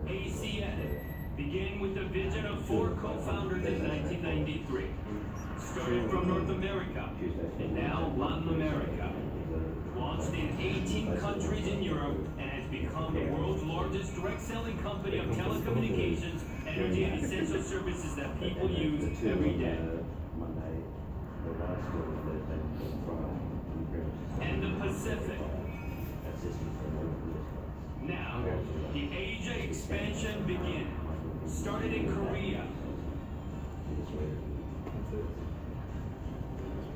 ACN began with the vision of 4 co-founders in 1993. Started from North America and now Latin America. Launched in 18 countries in Europe and has become the world's largest direct selling company of telecommunications, energy, and essential services that people use every day. And the Pacific. Now, the Asia expansion begins. Started in Korea.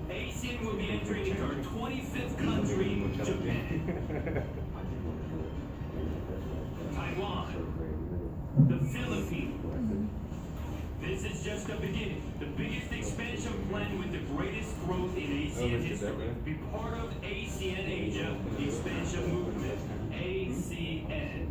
ASEAN will be entering into our 25th country, Japan. Taiwan. The Philippines. This is just the beginning. The biggest expansion plan with the greatest growth in ASEAN history. Be part of ASEAN Asia expansion movement. ACN.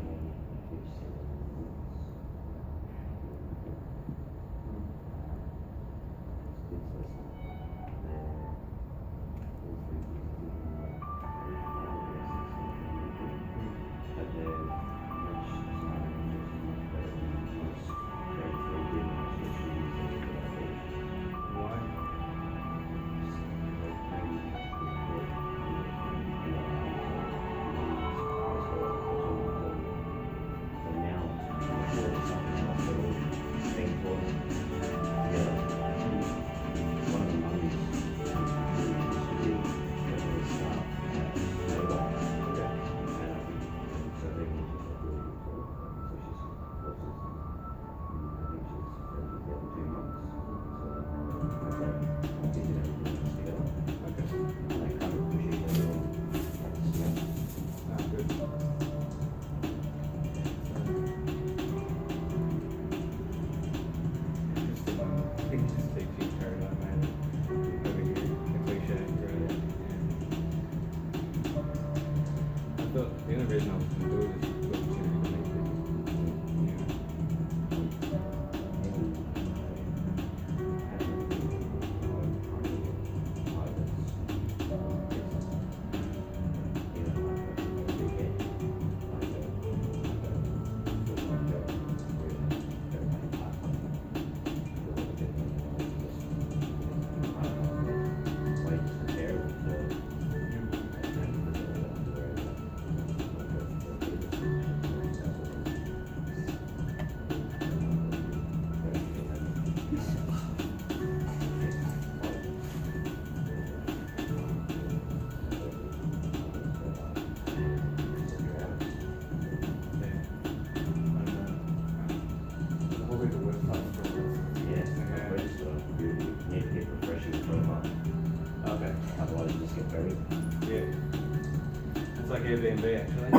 Airbnb actually.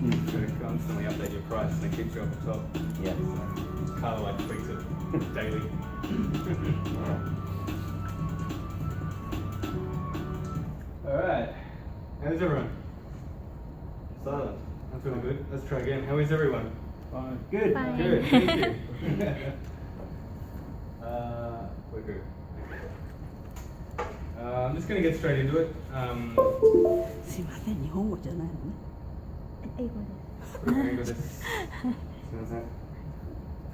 You've got to constantly update your price and it keeps you up the top. Yeah. So Carla like tweaks it daily. Alright. How's everyone? Silent. I'm feeling good. Let's try again. How is everyone? Fine. Good. Fine. Good. Thank you. We're good. I'm just going to get straight into it. すいません、日本語じゃないのね。英語です。英語です。すみません。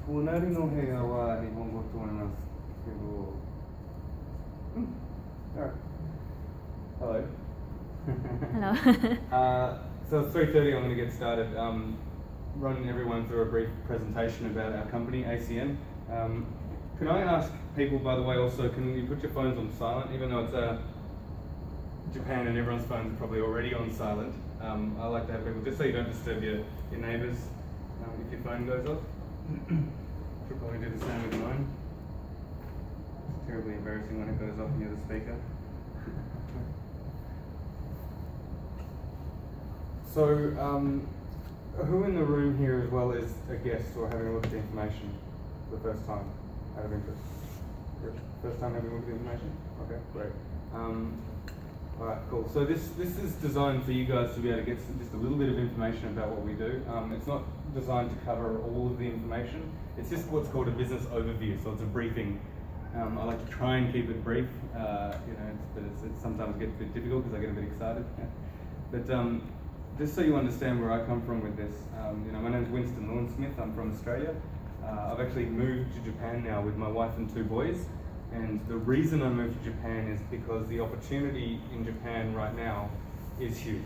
隣の部屋は日本語と思いますけど。Alright. Hello. Hello. So it's 3:30. I'm going to get started. Run everyone through a brief presentation about our company, ACN. Can I ask people, by the way, also, can you put your phones on silent, even though it's Japan and everyone's phones are probably already on silent. I like to have people, just so you don't disturb your neighbours if your phone goes off. Should probably do the same with mine. It's terribly embarrassing when it goes off near the speaker. So, who in the room here as well is a guest or having a look at the information for the first time, out of interest? First time having a look at the information? Okay, great. Alright, cool. So this is designed for you guys to be able to get just a little bit of information about what we do. It's not designed to cover all of the information. It's just what's called a business overview. So it's a briefing I like to try and keep it brief, but it sometimes gets a bit difficult because I get a bit excited. But just so you understand where I come from with this, my name's Winston Smith. I'm from Australia. I've actually moved to Japan now with my wife and 2 boys. And the reason I moved to Japan is because the opportunity in Japan right now is huge.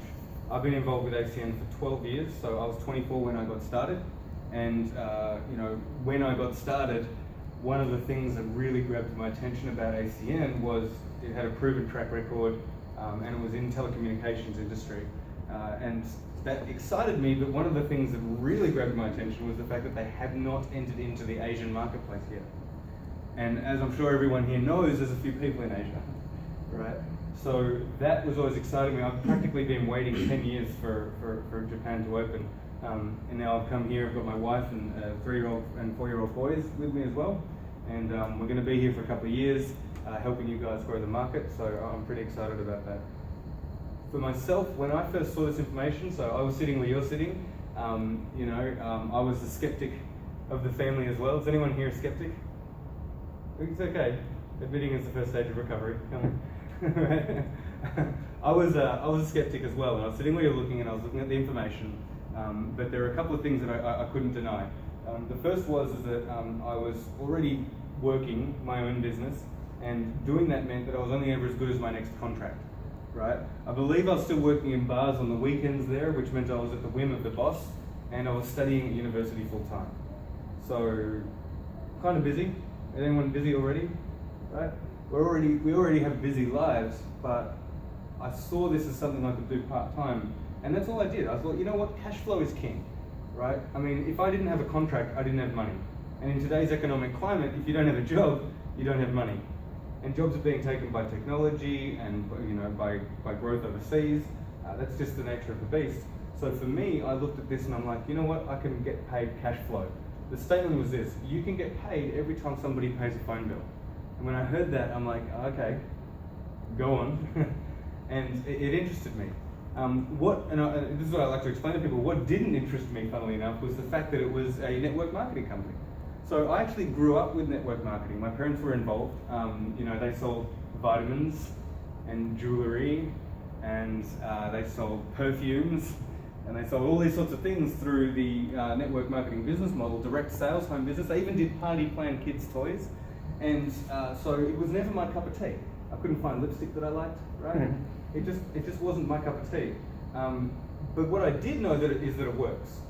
I've been involved with ACN for 12 years, so I was 24 when I got started. And when I got started, one of the things that really grabbed my attention about ACN was it had a proven track record, and it was in telecommunications industry. And that excited me, but one of the things that really grabbed my attention was the fact that they had not entered into the Asian marketplace yet. And as I'm sure everyone here knows, there's a few people in Asia, right? So that was always exciting me. I've practically been waiting 10 years for Japan to open. And now I've come here, I've got my wife and 3-year-old and 4-year-old boys with me as well. And we're going to be here for a couple of years, helping you guys grow the market. So I'm pretty excited about that. For myself, when I first saw this information, so I was sitting where you're sitting, I was the skeptic of the family as well. Is anyone here a skeptic? It's okay. Admitting is the first stage of recovery. I was a skeptic as well, and I was sitting where you're looking, and I was looking at the information. But there are a couple of things that I couldn't deny. The first was that I was already working my own business, and doing that meant that I was only ever as good as my next contract, right? I believe I was still working in bars on the weekends there, which meant I was at the whim of the boss, and I was studying at university full time. So, kind of busy. Anyone busy already? Right? We already have busy lives, but I saw this as something I could do part-time, and that's all I did. I thought, you know what, cash flow is king, right? I mean, if I didn't have a contract, I didn't have money. And in today's economic climate, if you don't have a job, you don't have money. And jobs are being taken by technology and by growth overseas. That's just the nature of the beast. So for me, I looked at this and I'm like, you know what, I can get paid cash flow. The statement was this: you can get paid every time somebody pays a phone bill. And when I heard that, I'm like, okay, go on. And it interested me. This is what I like to explain to people. What didn't interest me, funnily enough, was the fact that it was a network marketing company. So I actually grew up with network marketing. My parents were involved. They sold vitamins and jewelry, and they sold perfumes, and they sold all these sorts of things through the network marketing business model, direct sales, home business. They even did party plan kids' toys. And so it was never my cup of tea. I couldn't find lipstick that I liked, right? It just wasn't my cup of tea. But what I did know is that it works,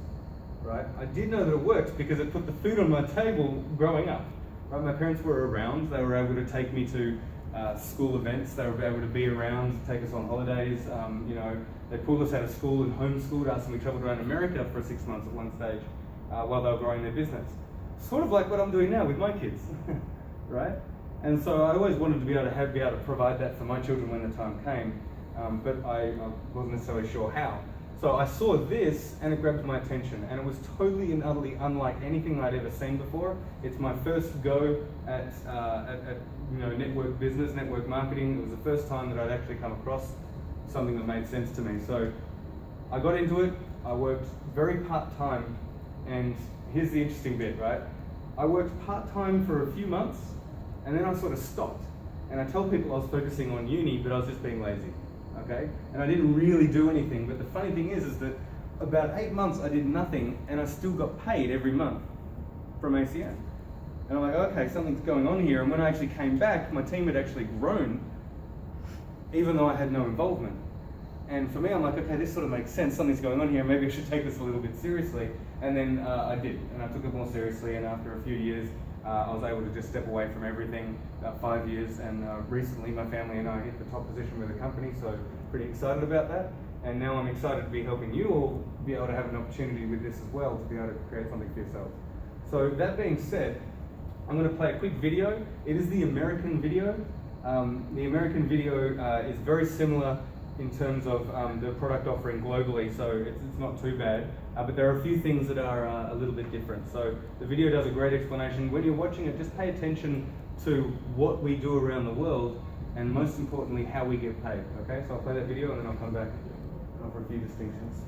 right? I did know that it works because it put the food on my table growing up, right? My parents were around. They were able to take me to school events. They were able to be around, take us on holidays. They pulled us out of school and homeschooled us, and we traveled around America for 6 months at one stage while they were growing their business. Sort of like what I'm doing now with my kids, right? And so I always wanted to be able to provide that for my children when the time came, but I wasn't necessarily sure how. So I saw this and it grabbed my attention, and it was totally and utterly unlike anything I'd ever seen before. It's my first go at network business, network marketing. It was the first time that I'd actually come across something that made sense to me. So I got into it. I worked very part-time, and here's the interesting bit, right? I worked part-time for a few months, and then I sort of stopped. And I tell people I was focusing on uni, but I was just being lazy, okay? And I didn't really do anything. But the funny thing is that about 8 months I did nothing, and I still got paid every month from ACN. And I'm like, okay, something's going on here. And when I actually came back, my team had actually grown, even though I had no involvement. And for me, I'm like, okay, this sort of makes sense. Something's going on here. Maybe I should take this a little bit seriously. And then I did, and I took it more seriously. And after a few years, I was able to just step away from everything, about 5 years. And recently, my family and I hit the top position with the company, so pretty excited about that. And now I'm excited to be helping you all be able to have an opportunity with this as well, to be able to create something for yourself. So that being said, I'm going to play a quick video. It is the American video. The American video is very similar in terms of the product offering globally, so it's not too bad. But there are a few things that are a little bit different. So the video does a great explanation. When you're watching it, just pay attention to what we do around the world, and most importantly, how we get paid. Okay, so I'll play that video and then I'll come back and offer a few distinctions.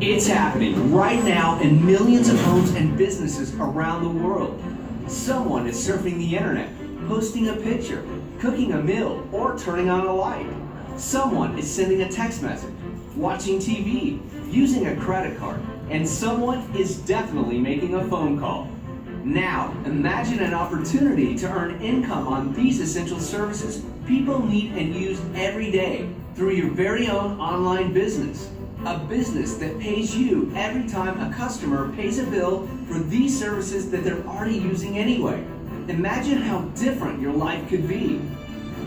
It's happening right now in millions of homes and businesses around the world. Someone is surfing the internet, posting a picture, cooking a meal, or turning on a light. Someone is sending a text message, watching TV, using a credit card, and someone is definitely making a phone call. Now, imagine an opportunity to earn income on these essential services people need and use every day through your very own online business. A business that pays you every time a customer pays a bill for these services that they're already using anyway. Imagine how different your life could be.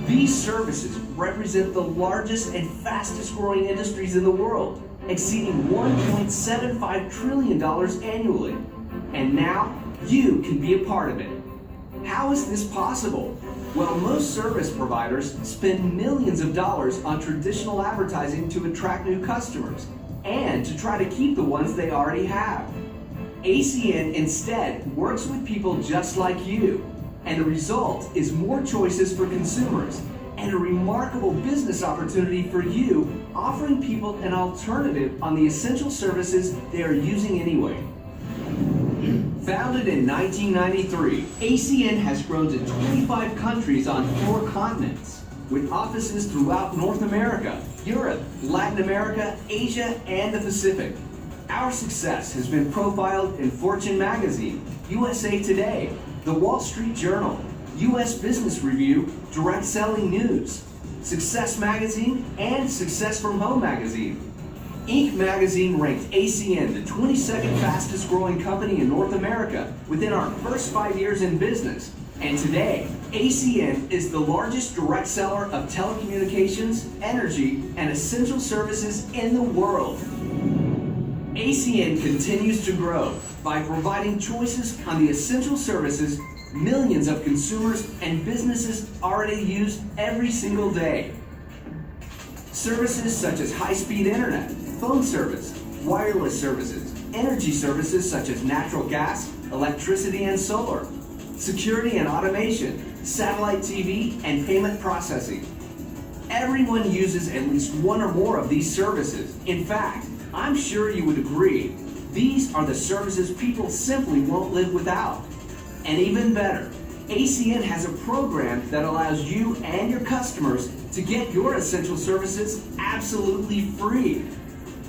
These services represent the largest and fastest growing industries in the world, exceeding $1.75 trillion annually. And now, you can be a part of it. How is this possible? Well, most service providers spend millions of dollars on traditional advertising to attract new customers and to try to keep the ones they already have. ACN instead works with people just like you, and the result is more choices for consumers and a remarkable business opportunity for you, offering people an alternative on the essential services they are using anyway. Founded in 1993, ACN has grown to 25 countries on 4 continents, with offices throughout North America, Europe, Latin America, Asia, and the Pacific. Our success has been profiled in Fortune Magazine, USA Today, The Wall Street Journal, US Business Review, Direct Selling News, Success Magazine, and Success from Home Magazine. Inc. magazine ranked ACN the 22nd fastest growing company in North America within our first 5 years in business. And today, ACN is the largest direct seller of telecommunications, energy, and essential services in the world. ACN continues to grow by providing choices on the essential services millions of consumers and businesses already use every single day. Services such as high-speed internet, phone service, wireless services, energy services such as natural gas, electricity and solar, security and automation, satellite TV, and payment processing. Everyone uses at least one or more of these services. In fact, I'm sure you would agree, these are the services people simply won't live without. And even better, ACN has a program that allows you and your customers to get your essential services absolutely free.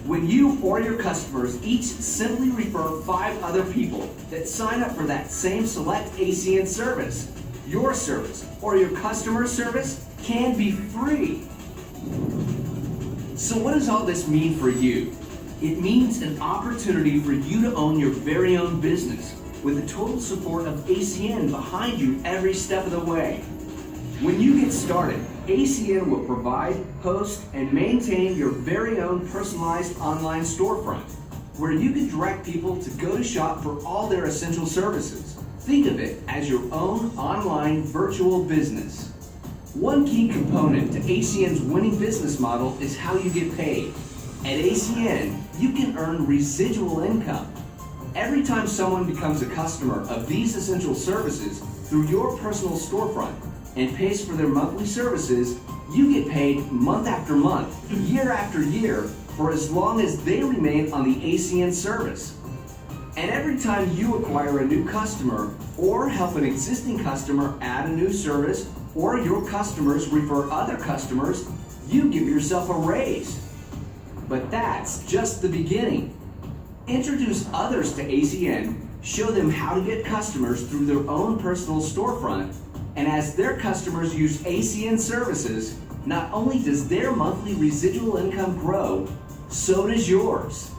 When you or your customers each simply refer 5 other people that sign up for that same select ACN service, your service or your customer's service can be free. So what does all this mean for you? It means an opportunity for you to own your very own business with the total support of ACN behind you every step of the way. When you get started, ACN will provide, host, and maintain your very own personalized online storefront, where you can direct people to go to shop for all their essential services. Think of it as your own online virtual business. One key component to ACN's winning business model is how you get paid. At ACN, you can earn residual income. Every time someone becomes a customer of these essential services through your personal storefront and pays for their monthly services, you get paid month after month, year after year, for as long as they remain on the ACN service. And every time you acquire a new customer or help an existing customer add a new service, or your customers refer other customers, you give yourself a raise. But that's just the beginning. Introduce others to ACN, show them how to get customers through their own personal storefront, and as their customers use ACN services, not only does their monthly residual income grow, so does yours.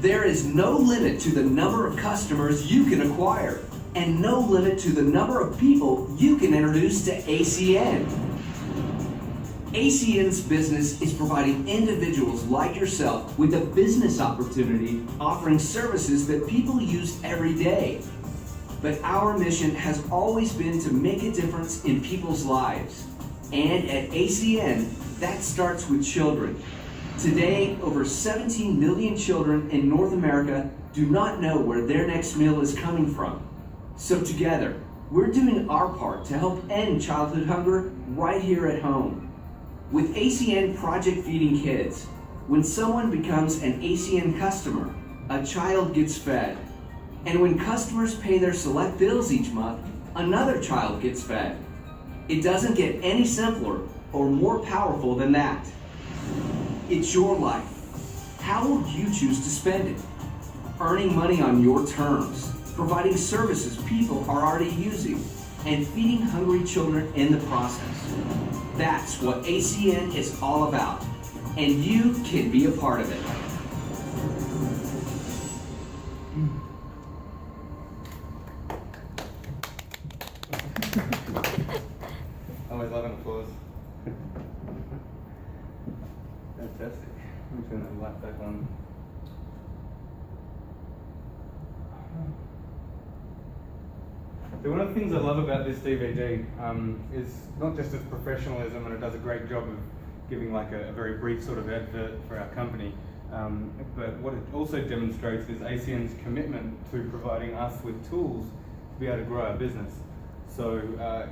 There is no limit to the number of customers you can acquire, and no limit to the number of people you can introduce to ACN. ACN's business is providing individuals like yourself with a business opportunity, offering services that people use every day. But our mission has always been to make a difference in people's lives. And at ACN, that starts with children. Today, over 17 million children in North America do not know where their next meal is coming from. So together, we're doing our part to help end childhood hunger right here at home. With ACN Project Feeding Kids, When someone becomes an ACN customer, a child gets fed. And when customers pay their select bills each month, another child gets fed. It doesn't get any simpler or more powerful than that. It's your life. How will you choose to spend it? Earning money on your terms, providing services people are already using, and feeding hungry children in the process. That's what ACN is all about, and you can be a part of it. Always love an applause. Fantastic. I'm just going to light back on. So one of the things I love about this DVD is not just its professionalism, and it does a great job of giving like a very brief sort of advert for our company, but what it also demonstrates is ACN's commitment to providing us with tools to be able to grow our business. So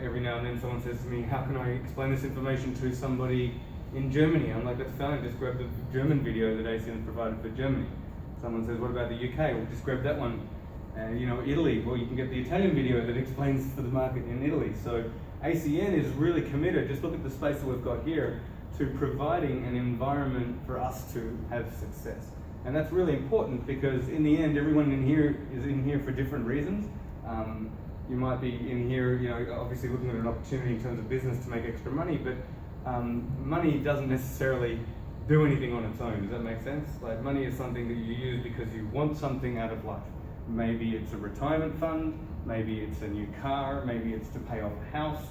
every now and then someone says to me, how can I explain this information to somebody in Germany? I'm like, that's fine, just grab the German video that ACN's provided for Germany. Someone says, what about the UK? Well, just grab that one. And Italy, well, you can get the Italian video that explains for the market in Italy. So ACN is really committed, just look at the space that we've got here, to providing an environment for us to have success. And that's really important because in the end, everyone in here is in here for different reasons. You might be in here, obviously looking at an opportunity in terms of business to make extra money, but money doesn't necessarily do anything on its own. Does that make sense? Like, money is something that you use because you want something out of life. Maybe it's a retirement fund, maybe it's a new car, maybe it's to pay off a house,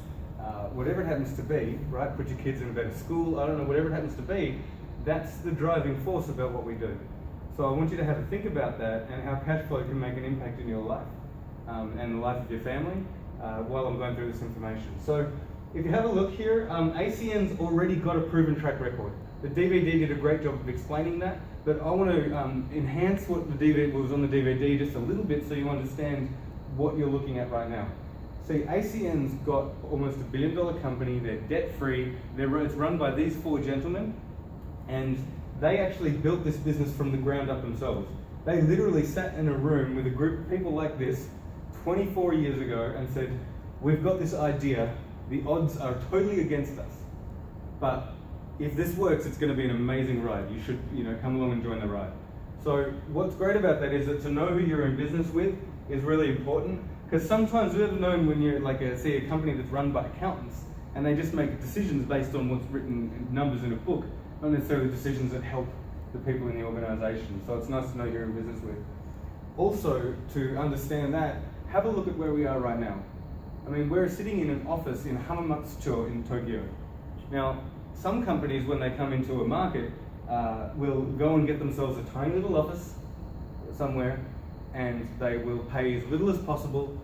whatever it happens to be, right? Put your kids in a better school, I don't know, whatever it happens to be, that's the driving force about what we do. So I want you to have a think about that and how cash flow can make an impact in your life and the life of your family while I'm going through this information. So if you have a look here, ACN's already got a proven track record. The DVD did a great job of explaining that, but I want to enhance what was on the DVD just a little bit so you understand what you're looking at right now. See, ACN's got almost $1 billion company, they're debt-free, it's run by these four gentlemen, and they actually built this business from the ground up themselves. They literally sat in a room with a group of people like this 24 years ago and said, we've got this idea, the odds are totally against us, but if this works, it's going to be an amazing ride. You should, come along and join the ride. So what's great about that is that to know who you're in business with is really important, because sometimes we've known when you're see a company that's run by accountants and they just make decisions based on what's written in numbers in a book, not necessarily decisions that help the people in the organization. So it's nice to know who you're in business with. Also, to understand that, have a look at where we are right now. I mean, we're sitting in an office in Hamamatsucho in Tokyo. Now, some companies, when they come into a market, will go and get themselves a tiny little office somewhere, and they will pay as little as possible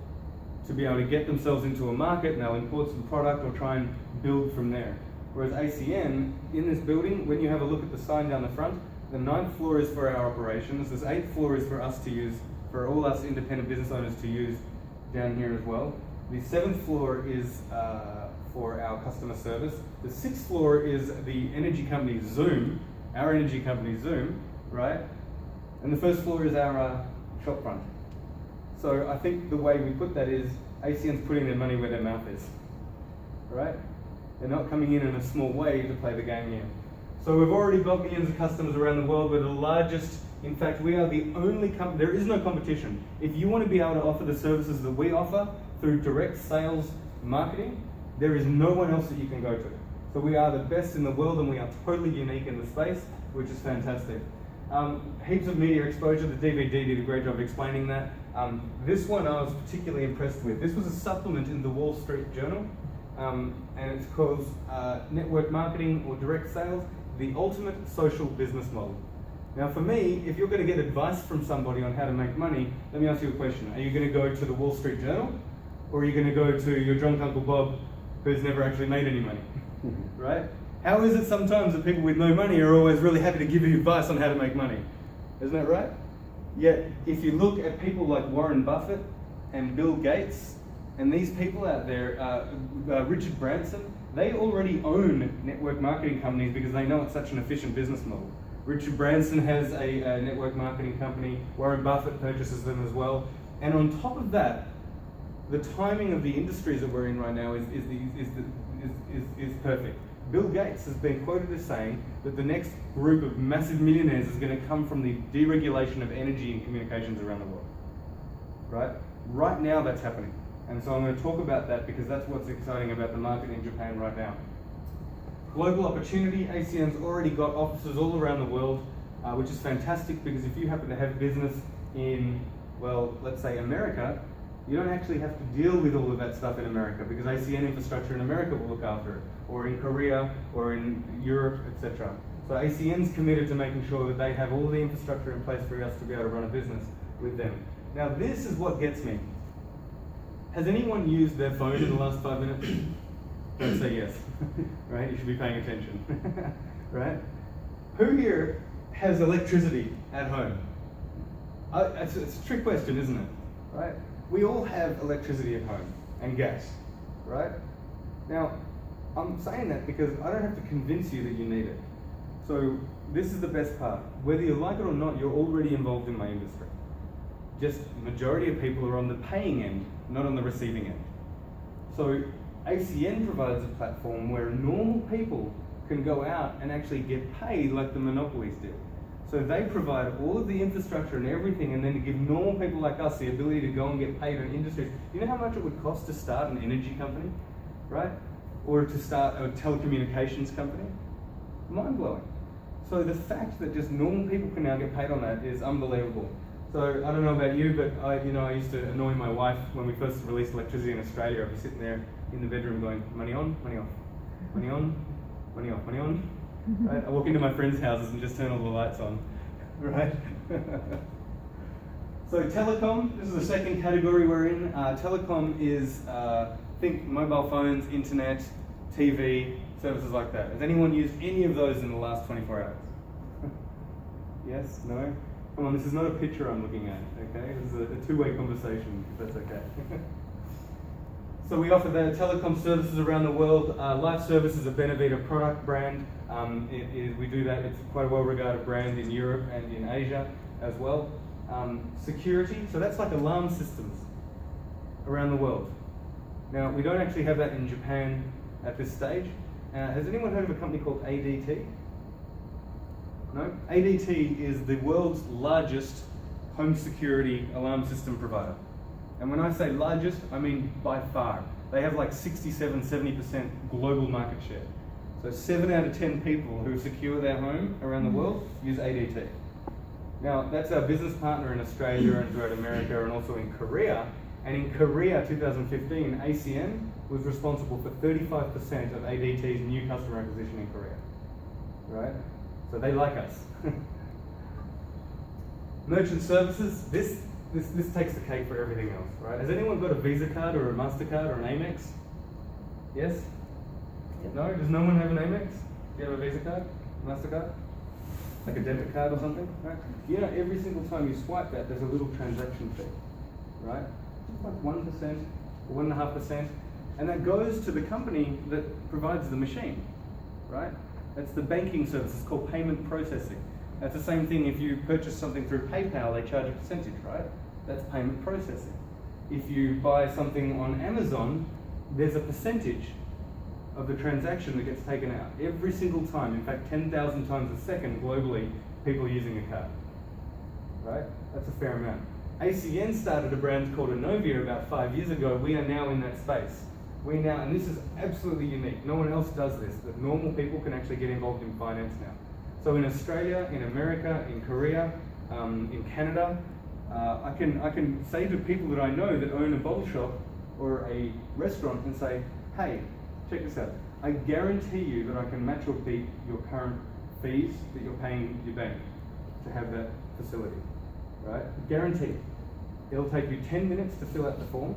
to be able to get themselves into a market, and they'll import some product or try and build from there. Whereas ACN, in this building, when you have a look at the sign down the front, the 9th floor is for our operations, this 8th floor is for us to use, for all us independent business owners to use down here as well. The 7th floor is for our customer service. The 6th floor is the energy company Zoom, our energy company Zoom, right? And the 1st floor is our shop front. So I think the way we put that is ACN's putting their money where their mouth is, right? They're not coming in a small way to play the game here. So we've already got millions of customers around the world. We're the largest. In fact, we are the only company, there is no competition. If you want to be able to offer the services that we offer through direct sales marketing, there is no one else that you can go to. So we are the best in the world and we are totally unique in the space, which is fantastic. Heaps of media exposure. The DVD did a great job explaining that. This one I was particularly impressed with. This was a supplement in the Wall Street Journal, and it's called Network Marketing or Direct Sales, the Ultimate Social Business Model. Now for me, if you're going to get advice from somebody on how to make money, let me ask you a question. Are you going to go to the Wall Street Journal, or are you going to go to your drunk Uncle Bob who's never actually made any money, right? How is it sometimes that people with no money are always really happy to give you advice on how to make money? Isn't that right? Yet, if you look at people like Warren Buffett and Bill Gates, and these people out there, Richard Branson, they already own network marketing companies because they know it's such an efficient business model. Richard Branson has a network marketing company. Warren Buffett purchases them as well. And on top of that, the timing of the industries that we're in right now is perfect. Bill Gates has been quoted as saying that the next group of massive millionaires is going to come from the deregulation of energy and communications around the world. Right? Right now that's happening. And so I'm going to talk about that because that's what's exciting about the market in Japan right now. Global opportunity, ACN's already got offices all around the world, which is fantastic because if you happen to have business in, well, let's say America, you don't actually have to deal with all of that stuff in America because ACN infrastructure in America will look after it, or in Korea, or in Europe, etc. So ACN's committed to making sure that they have all the infrastructure in place for us to be able to run a business with them. Now this is what gets me. Has anyone used their phone in the last 5 minutes? Don't say yes, right? You should be paying attention, right? Who here has electricity at home? It's a trick question, isn't it? Right? We all have electricity at home and gas, right? Now, I'm saying that because I don't have to convince you that you need it. So this is the best part. Whether you like it or not, you're already involved in my industry. Just the majority of people are on the paying end, not on the receiving end. So ACN provides a platform where normal people can go out and actually get paid like the monopolies do. So they provide all of the infrastructure and everything, and then to give normal people like us the ability to go and get paid in industries. You know how much it would cost to start an energy company, right? Or to start a telecommunications company? Mind-blowing. So the fact that just normal people can now get paid on that is unbelievable. So I don't know about you, but I used to annoy my wife when we first released electricity in Australia. I'd be sitting there in the bedroom going, money on, money off, money on, money off, money on. Right? I walk into my friends' houses and just turn all the lights on, right? So telecom, this is the second category we're in. Telecom is, think mobile phones, internet, TV, services like that. Has anyone used any of those in the last 24 hours? Yes? No? Come on, this is not a picture I'm looking at, okay? This is a two-way conversation, if that's okay. So we offer the telecom services around the world. Life Service is a Benavita product brand. We do that, it's quite a well-regarded brand in Europe and in Asia as well. Security, so that's like alarm systems around the world. Now, we don't actually have that in Japan at this stage. Has anyone heard of a company called ADT? No? ADT is the world's largest home security alarm system provider. And when I say largest, I mean by far. They have like 67-70% global market share. So 7 out of 10 people who secure their home around the world use ADT. Now, that's our business partner in Australia and throughout America and also in Korea. And in Korea 2015, ACN was responsible for 35% of ADT's new customer acquisition in Korea. Right? So they like us. Merchant services, this takes the cake for everything else, right? Has anyone got a Visa card or a MasterCard or an Amex? Yes? No? Does no one have an Amex? Do you have a Visa card? MasterCard? Like a debit card or something? Right? You know, every single time you swipe that, there's a little transaction fee, right? It's like 1% or 1.5%. And that goes to the company that provides the machine, right? That's the banking service. It's called payment processing. That's the same thing if you purchase something through PayPal, they charge a percentage, right? That's payment processing. If you buy something on Amazon, there's a percentage of the transaction that gets taken out. Every single time, in fact 10,000 times a second globally, people are using a card, right? That's a fair amount. ACN started a brand called Inovia about 5 years ago. We are now in that space. And this is absolutely unique. No one else does this, that normal people can actually get involved in finance now. So in Australia, in America, in Korea, in Canada, I can say to people that I know that own a bottle shop or a restaurant and say, hey, check this out. I guarantee you that I can match or beat your current fees that you're paying your bank to have that facility, right? Guaranteed. It'll take you 10 minutes to fill out the form.